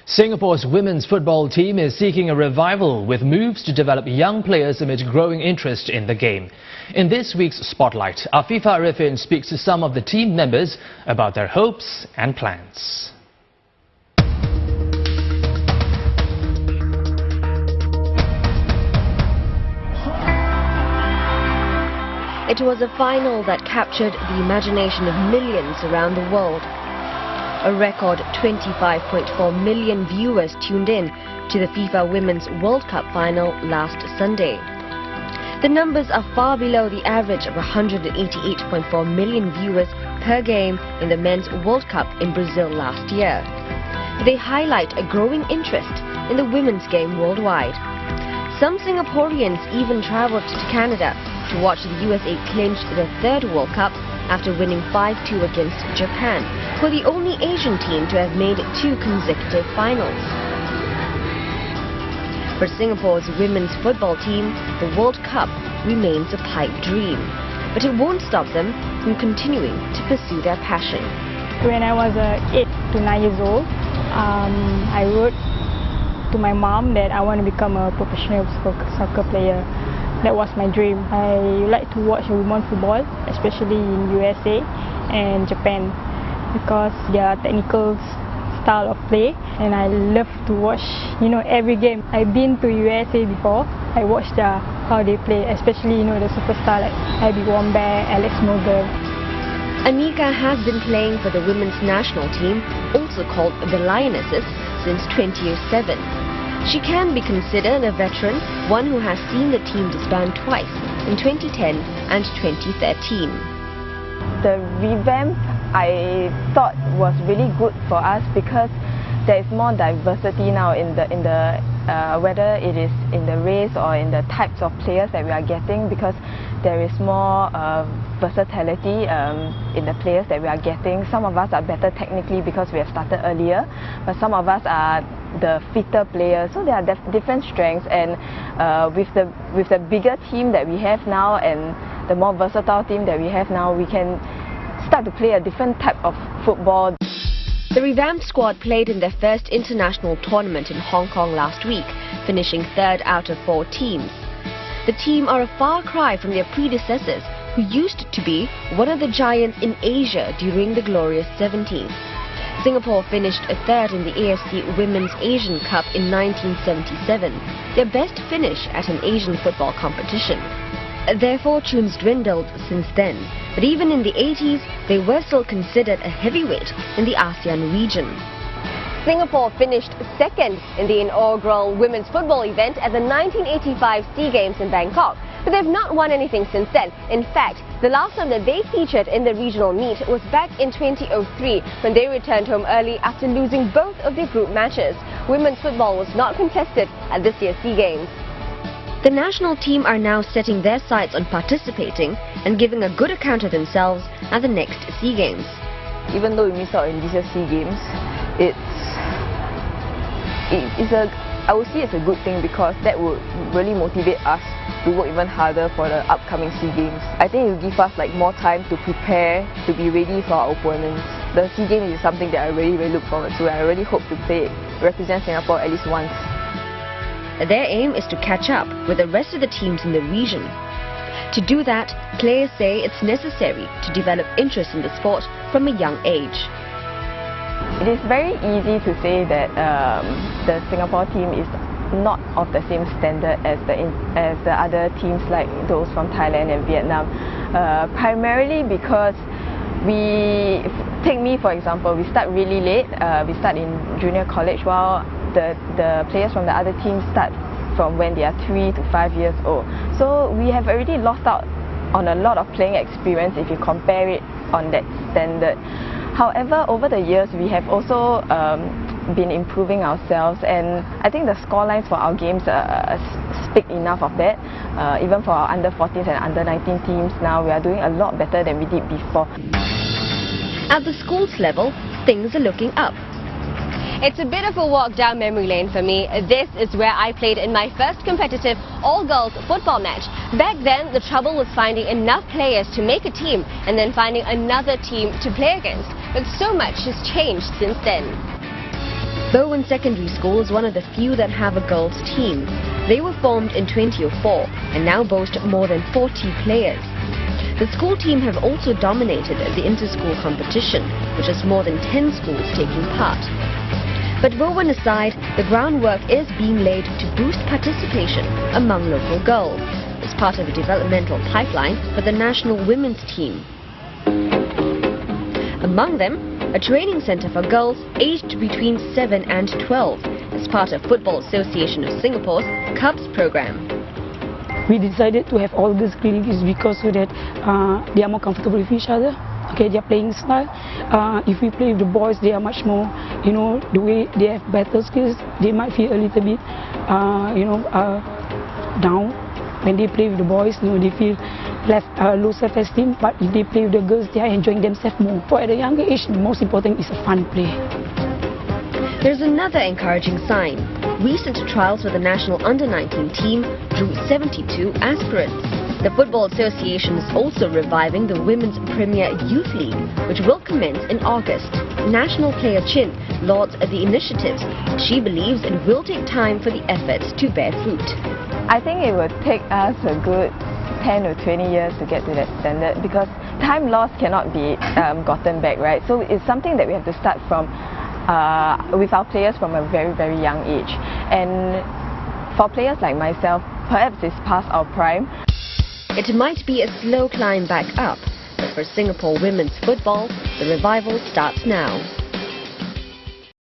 Singapore's women's football team is seeking a revival with moves to develop young players amid growing interest in the game. In this week's Spotlight, Afifa Arifin speaks to some of the team members about their hopes and plans. It was a final that captured the imagination of millions around the world. A record 25.4 million viewers tuned in to the FIFA Women's World Cup final last Sunday. The numbers are far below the average of 188.4 million viewers per game in the Men's World Cup in Brazil last year. They highlight a growing interest in the women's game worldwide. Some Singaporeans even travelled to Canada to watch the USA clinch their third World Cup after winning 5-2 against Japan, who are the only Asian team to have made 2 consecutive finals. For Singapore's women's football team, the World Cup remains a pipe dream, but it won't stop them from continuing to pursue their passion. When I was 8 to 9 years old, I wrote to my mom that I want to become a professional soccer player. That was my dream. I like to watch women's football, especially in USA and Japan, because their technical style of play, and I love to watch, every game. I've been to USA before. I watched how they play, especially, the superstar like Abby Wambach, Alex Morgan. Anika has been playing for the women's national team, also called the Lionesses, since 2007. She can be considered a veteran, one who has seen the team disband twice, in 2010 and 2013. The revamp I thought was really good for us because there is more diversity now in the whether it is in the race or in the types of players that we are getting, because there is more versatility in the players that we are getting. Some of us are better technically because we have started earlier, but some of us are the fitter players, so there are different strengths, and with the bigger team that we have now and the more versatile team that we have now, we can start to play a different type of football. The revamped squad played in their first international tournament in Hong Kong last week, finishing 3rd out of 4 teams. The team are a far cry from their predecessors, who used to be one of the giants in Asia during the glorious 70s. Singapore finished 3rd in the AFC Women's Asian Cup in 1977, their best finish at an Asian football competition. Their fortunes dwindled since then, but even in the 80s, they were still considered a heavyweight in the ASEAN region. Singapore finished 2nd in the inaugural women's football event at the 1985 SEA Games in Bangkok, but they've not won anything since then. In fact, the last time that they featured in the regional meet was back in 2003, when they returned home early after losing both of their group matches. Women's football was not contested at this year's SEA Games. The national team are now setting their sights on participating and giving a good account of themselves at the next SEA Games. Even though we missed out in this year's SEA Games, I would see it's a good thing, because that would really motivate us to work even harder for the upcoming SEA Games. I think it will give us more time to prepare, to be ready for our opponents. The SEA Games is something that I really look forward to, and I really hope to represent Singapore at least once. Their aim is to catch up with the rest of the teams in the region. To do that, players say it's necessary to develop interest in the sport from a young age. It is very easy to say that the Singapore team is not of the same standard as the other teams like those from Thailand and Vietnam, primarily because take me for example, we start really late. We start in junior college, while the players from the other teams start from when they are 3 to 5 years old. So we have already lost out on a lot of playing experience if you compare it on that standard. However, over the years, we have also been improving ourselves, and I think the scorelines for our games speak enough of that. Even for our under 14s and under 19 teams now, we are doing a lot better than we did before. At the schools level, things are looking up. It's a bit of a walk down memory lane for me. This is where I played in my first competitive all-girls football match. Back then, the trouble was finding enough players to make a team and then finding another team to play against. But so much has changed since then. Bowen Secondary School is one of the few that have a girls' team. They were formed in 2004 and now boast more than 40 players. The school team have also dominated the inter-school competition, which has more than 10 schools taking part. But Bowen aside, the groundwork is being laid to boost participation among local girls as part of a developmental pipeline for the national women's team. Among them, a training center for girls aged between 7 and 12 as part of Football Association of Singapore's Cubs program. We decided to have all girls clinics because so that they are more comfortable with each other. Okay, their playing style. If we play with the boys, they are much more, the way they have better skills. They might feel a little bit, down when they play with the boys. They feel less low self-esteem. But if they play with the girls, they are enjoying themselves more. For at a younger age, the most important is a fun play. There's another encouraging sign. Recent trials with the national under-19 team drew 72 aspirants. The Football Association is also reviving the Women's Premier Youth League, which will commence in August. National player Chin lauds the initiatives. She believes it will take time for the efforts to bear fruit. I think it will take us a good 10 or 20 years to get to that standard because time lost cannot be gotten back, right? So it's something that we have to start from with our players from a very, very young age. And for players like myself, perhaps it's past our prime. It might be a slow climb back up, but for Singapore women's football, the revival starts now.